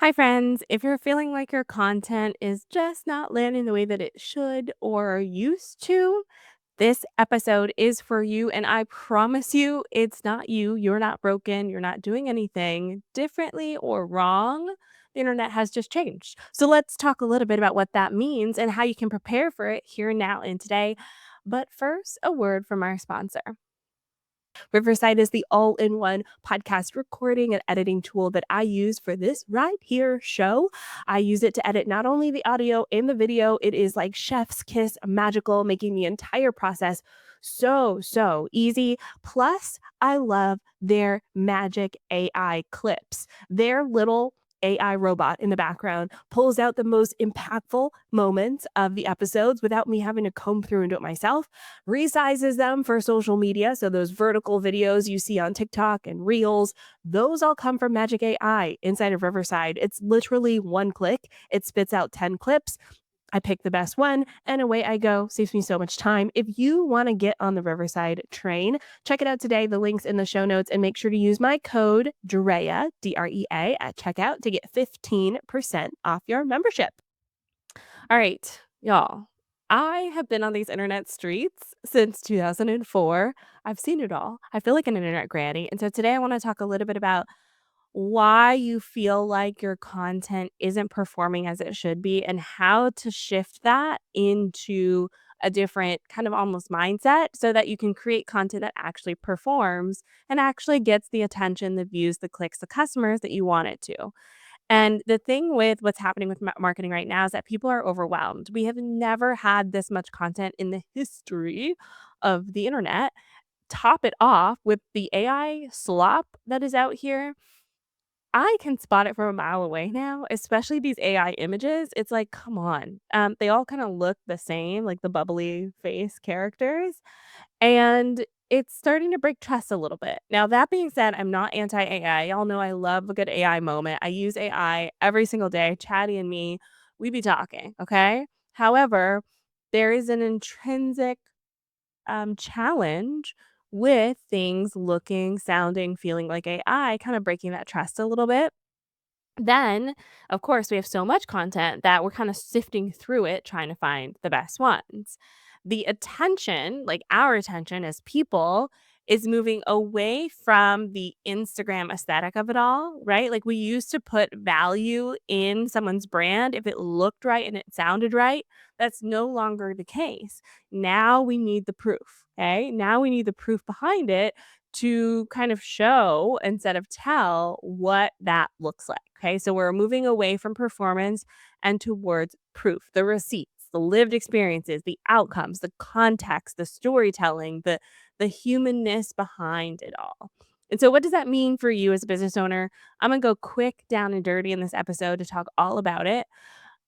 Hi, friends. If you're feeling like your content is just not landing the way that it should or used to, this episode is for you. And I promise you, it's not you. You're not broken. You're not doing anything differently or wrong. The internet has just changed. So let's talk a little bit about what that means and how you can prepare for it here, now, and today. But first, a word from our sponsor. Riverside is the all in one podcast recording and editing tool that I use for this right here show. I use it to edit not only the audio and the video, it is like chef's kiss magical, making the entire process so easy. Plus, I love their magic AI clips. Their little AI robot in the background pulls out the most impactful moments of the episodes without me having to comb through and do it myself, resizes them for social media. So those vertical videos you see on TikTok and Reels, those all come from Magic AI inside of Riverside. It's literally one click. It spits out 10 clips. I pick the best one and away I go. Saves me so much time. If you want to get on the Riverside train, check it out today. The link's in the show notes and make sure to use my code DREA, DREA at checkout to get 15% off your membership. All right, y'all. I have been on these internet streets since 2004. I've seen it all. I feel like an internet granny. And so today I want to talk a little bit about why you feel like your content isn't performing as it should be and how to shift that into a different kind of almost mindset so that you can create content that actually performs and actually gets the attention, the views, the clicks, the customers that you want it to. And the thing with what's happening with marketing right now is that people are overwhelmed. We have never had this much content in the history of the internet. Top it off with the AI slop that is out here. I can spot it from a mile away now, especially these AI images. It's like, come on. They all kind of look the same, like the bubbly face characters. And it's starting to break trust a little bit. Now, that being said, I'm not anti-AI. Y'all know I love a good AI moment. I use AI every single day. Chatty and me, we be talking, okay? However, there is an intrinsic challenge with things looking, sounding, feeling like AI, kind of breaking that trust a little bit. Then, of course, we have so much content that we're kind of sifting through it, trying to find the best ones. The attention, like our attention as people, is moving away from the Instagram aesthetic of it all, right? Like we used to put value in someone's brand if it looked right and it sounded right. That's no longer the case. Now we need the proof. Okay. Now we need the proof behind it to kind of show instead of tell what that looks like. Okay. So we're moving away from performance and towards proof, the receipts, the lived experiences, the outcomes, the context, the storytelling, the humanness behind it all. And so what does that mean for you as a business owner? I'm going to go quick down and dirty in this episode to talk all about it.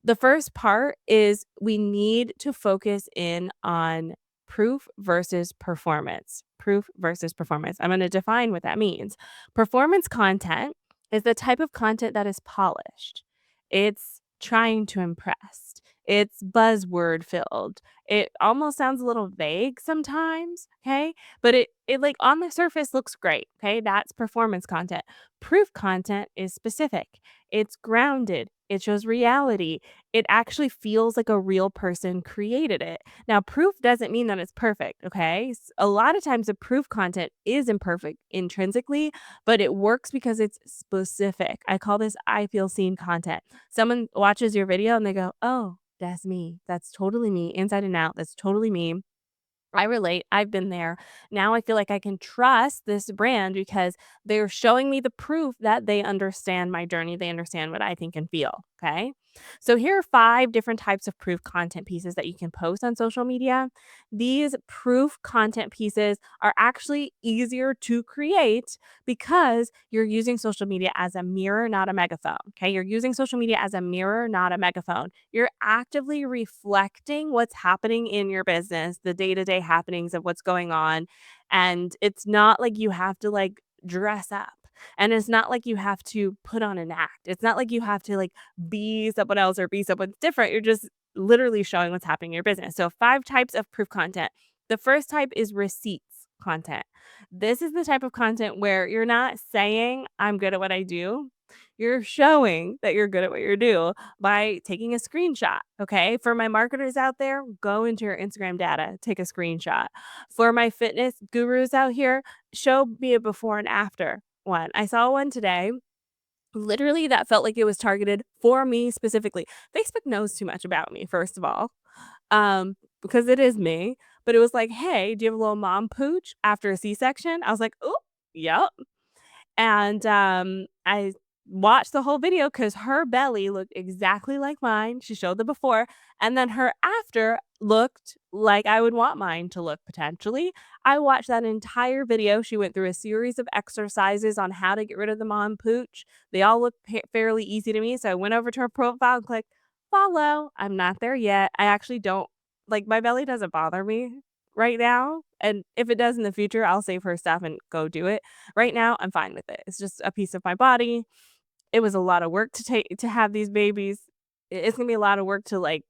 The first part is we need to focus in on proof versus performance. Proof versus performance. I'm going to define what that means. Performance content is the type of content that is polished. It's trying to impress. It's buzzword filled. It almost sounds a little vague sometimes, okay? But it like on the surface looks great, okay? That's performance content. Proof content is specific. It's grounded. It shows reality. It actually feels like a real person created it. Now, proof doesn't mean that it's perfect, okay? A lot of times the proof content is imperfect intrinsically, but it works because it's specific. I call this I feel seen content. Someone watches your video and they go, "Oh, that's me. That's totally me, inside and out. That's totally me." I relate. I've been there. Now I feel like I can trust this brand because they're showing me the proof that they understand my journey. They understand what I think and feel. Okay. So here are 5 different types of proof content pieces that you can post on social media. These proof content pieces are actually easier to create because you're using social media as a mirror, not a megaphone. Okay. You're using social media as a mirror, not a megaphone. You're actively reflecting what's happening in your business, the day to day happenings of what's going on. And it's not like you have to like dress up. And it's not like you have to put on an act. It's not like you have to like be someone else or be someone different. You're just literally showing what's happening in your business. So, 5 types of proof content. The first type is receipts content. This is the type of content where you're not saying, I'm good at what I do. You're showing that you're good at what you do by taking a screenshot, okay? For my marketers out there, go into your Instagram data, take a screenshot. For my fitness gurus out here, show me a before and after one. I saw one today, literally, that felt like it was targeted for me specifically. Facebook knows too much about me, first of all, because it is me, but it was like, "Hey, do you have a little mom pooch after a C-section?" I was like, "Oop, yep." And, I watched the whole video because her belly looked exactly like mine. She showed the before, and then her after looked like I would want mine to look potentially. I watched that entire video. She went through a series of exercises on how to get rid of the mom pooch. They all looked fairly easy to me, so I went over to her profile and clicked follow. I'm not there yet. I actually don't like, my belly doesn't bother me right now, and if it does in the future, I'll save her stuff and go do it. Right now, I'm fine with it. It's just a piece of my body. It was a lot of work to have these babies. It's gonna be a lot of work to, like,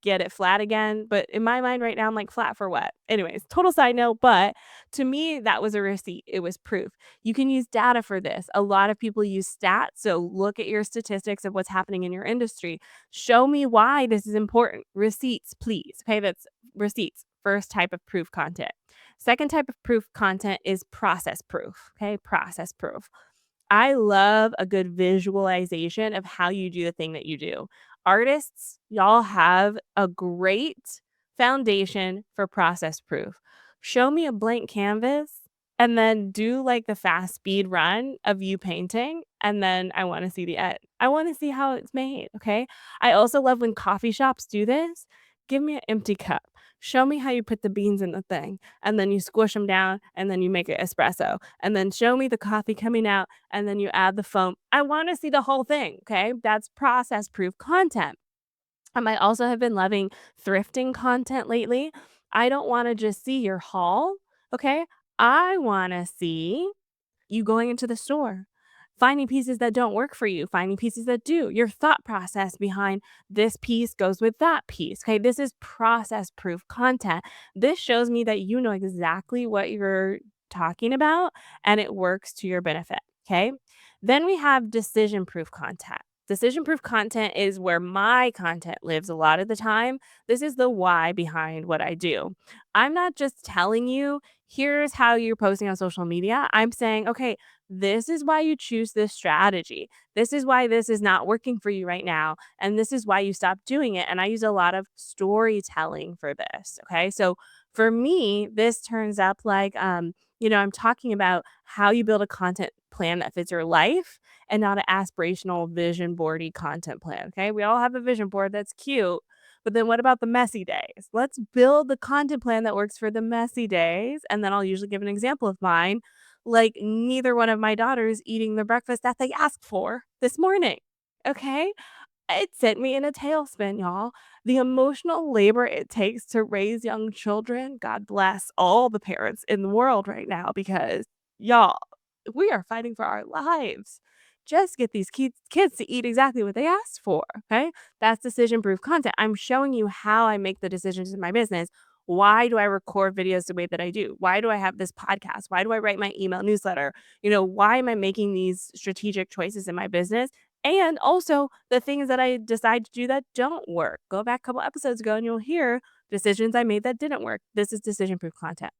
get it flat again, but in my mind right now, I'm like, "Flat for what?" Anyways, total side note, but to me, that was a receipt. It was proof. You can use data for this. A lot of people use stats, so look at your statistics of what's happening in your industry. Show me why this is important. Receipts, please. Okay, that's receipts. First type of proof content. Second type of proof content is process proof, okay? Process proof. I love a good visualization of how you do the thing that you do. Artists, y'all have a great foundation for process proof. Show me a blank canvas and then do like the fast speed run of you painting. And then I want to see the end. I want to see how it's made. Okay. I also love when coffee shops do this. Give me an empty cup. Show me how you put the beans in the thing and then you squish them down and then you make it espresso and then show me the coffee coming out and then you add the foam. I wanna see the whole thing, okay? That's process proof content. I might also have been loving thrifting content lately. I don't wanna just see your haul, okay? I wanna see you going into the store, finding pieces that don't work for you, finding pieces that do, your thought process behind this piece goes with that piece. Okay, this is process proof content. This shows me that you know exactly what you're talking about and it works to your benefit. Okay, then we have decision proof content. Decision proof content is where my content lives a lot of the time. This is the why behind what I do. I'm not just telling you, here's how you're posting on social media. I'm saying, okay, this is why you choose this strategy. This is why this is not working for you right now. And this is why you stopped doing it. And I use a lot of storytelling for this. Okay. So for me, this turns up like, I'm talking about how you build a content plan that fits your life and not an aspirational vision boardy content plan. Okay. We all have a vision board that's cute. But then what about the messy days? Let's build the content plan that works for the messy days. And then I'll usually give an example of mine. Like neither one of my daughters eating the breakfast that they asked for this morning. Okay. It sent me in a tailspin, y'all. The emotional labor it takes to raise young children, God bless all the parents in the world right now because, y'all, we are fighting for our lives. Just get these kids to eat exactly what they asked for, okay? That's decision proof content. I'm showing you how I make the decisions in my business. Why do I record videos the way that I do? Why do I have this podcast? Why do I write my email newsletter? Why am I making these strategic choices in my business? And also the things that I decide to do that don't work. Go back a couple episodes ago and you'll hear decisions I made that didn't work. This is decision proof content.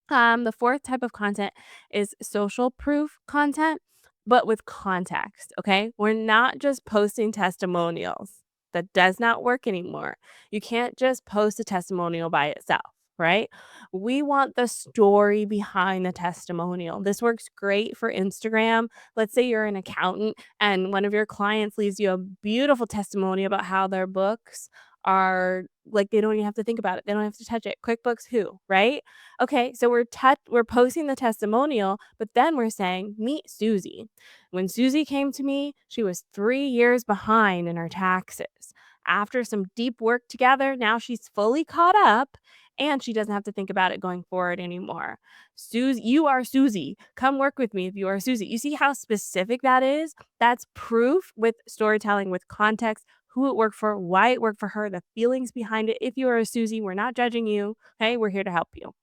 The fourth type of content is social proof content, but with context. Okay. We're not just posting testimonials. That does not work anymore. You can't just post a testimonial by itself, right? We want the story behind the testimonial. This works great for Instagram. Let's say you're an accountant and one of your clients leaves you a beautiful testimony about how their books are like they don't even have to think about it. They don't have to touch it. QuickBooks who, right? Okay, so we're posting the testimonial, but then we're saying, "Meet Susie. When Susie came to me, she was 3 years behind in her taxes. After some deep work together, now she's fully caught up and she doesn't have to think about it going forward anymore. Susie, you are Susie. Come work with me if you are Susie." You see how specific that is? That's proof with storytelling, with context, who it worked for, why it worked for her, the feelings behind it. If you are a Susie, we're not judging you. Okay, we're here to help you. All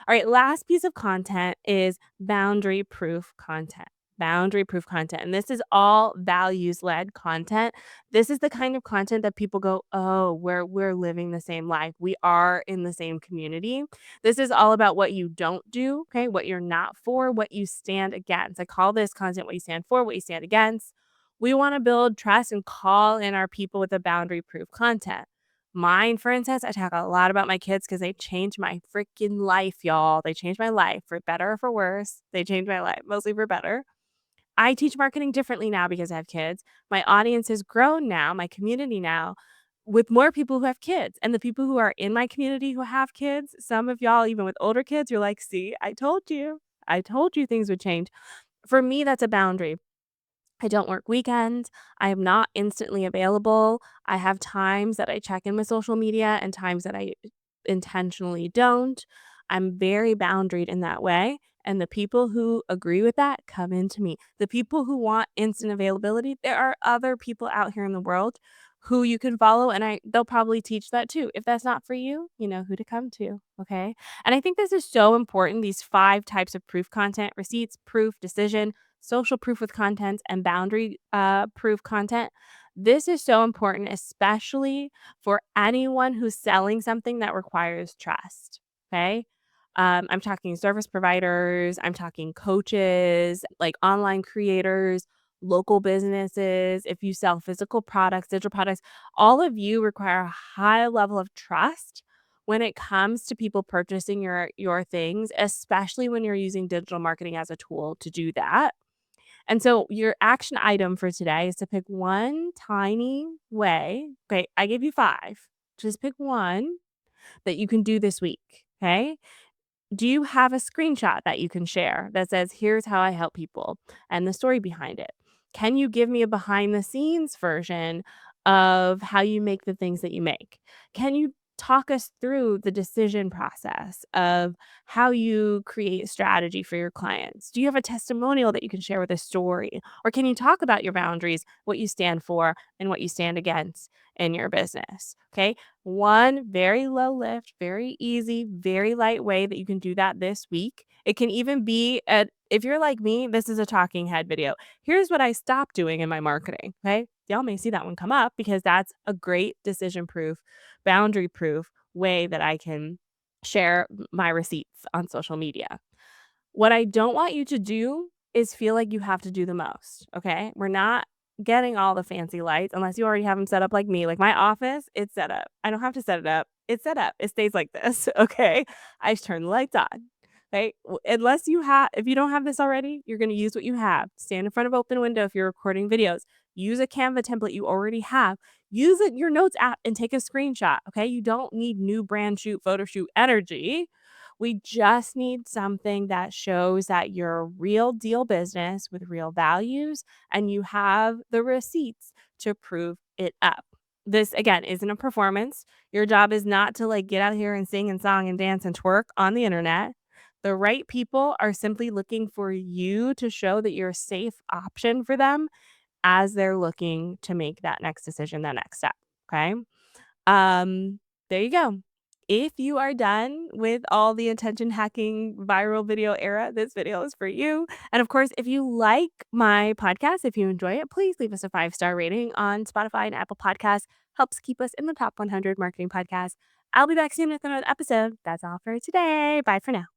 right, last piece of content is boundary proof content. boundary proof content. And this is all values led content. This is the kind of content that people go, oh, we're living the same life. We are in the same community. This is all about what you don't do, okay? What you're not for, what you stand against. I call this content what you stand for, what you stand against. We want to build trust and call in our people with a boundary proof content. Mine, for instance, I talk a lot about my kids because they changed my freaking life, y'all. They changed my life for better or for worse. They changed my life, mostly for better. I teach marketing differently now because I have kids. My audience has grown now, my community now, with more people who have kids. And the people who are in my community who have kids, some of y'all, even with older kids, you're like, see, I told you. I told you things would change. For me, that's a boundary. I don't work weekends. I am not instantly available. I have times that I check in with social media and times that I intentionally don't. I'm very boundaried in that way. And the people who agree with that come into me. The people who want instant availability, there are other people out here in the world who you can follow and they'll probably teach that too. If that's not for you, you know who to come to, okay? And I think this is so important, these 5 types of proof content: receipts, proof, decision, social proof with content, and boundary proof content. This is so important, especially for anyone who's selling something that requires trust. Okay. I'm talking service providers, I'm talking coaches, like online creators, local businesses. If you sell physical products, digital products, all of you require a high level of trust when it comes to people purchasing your things, especially when you're using digital marketing as a tool to do that. And so your action item for today is to pick one tiny way. Okay, I gave you 5. Just pick one that you can do this week, okay? Do you have a screenshot that you can share that says, "Here's how I help people," and the story behind it? Can you give me a behind the scenes version of how you make the things that you make? Can you talk us through the decision process of how you create strategy for your clients? Do you have a testimonial that you can share with a story? Or can you talk about your boundaries, what you stand for, and what you stand against in your business? Okay. One very low lift, very easy, very light way that you can do that this week. It can even be if you're like me, this is a talking head video. Here's what I stopped doing in my marketing. Okay. Y'all may see that one come up because that's a great decision proof, boundary proof way that I can share my receipts on social media. What I don't want you to do is feel like you have to do the most, okay? We're not getting all the fancy lights unless you already have them set up like me. Like my office, it's set up. I don't have to set it up. It's set up. It stays like this, okay? I just turn the lights on. Okay? Unless you have if you don't have this already, you're going to use what you have. Stand in front of open window if you're recording videos. Use a Canva template you already have. Use it your notes app and take a screenshot, okay? You don't need new brand shoot, photo shoot energy. We just need something that shows that you're a real deal business with real values and you have the receipts to prove it up. This again isn't a performance. Your job is not to like get out here and sing and song and dance and twerk on the internet. The right people are simply looking for you to show that you're a safe option for them as they're looking to make that next decision, that next step. Okay. There you go. If you are done with all the attention hacking viral video era, this video is for you. And of course, if you like my podcast, if you enjoy it, please leave us a 5-star rating on Spotify and Apple Podcasts. Helps keep us in the top 100 marketing podcasts. I'll be back soon with another episode. That's all for today. Bye for now.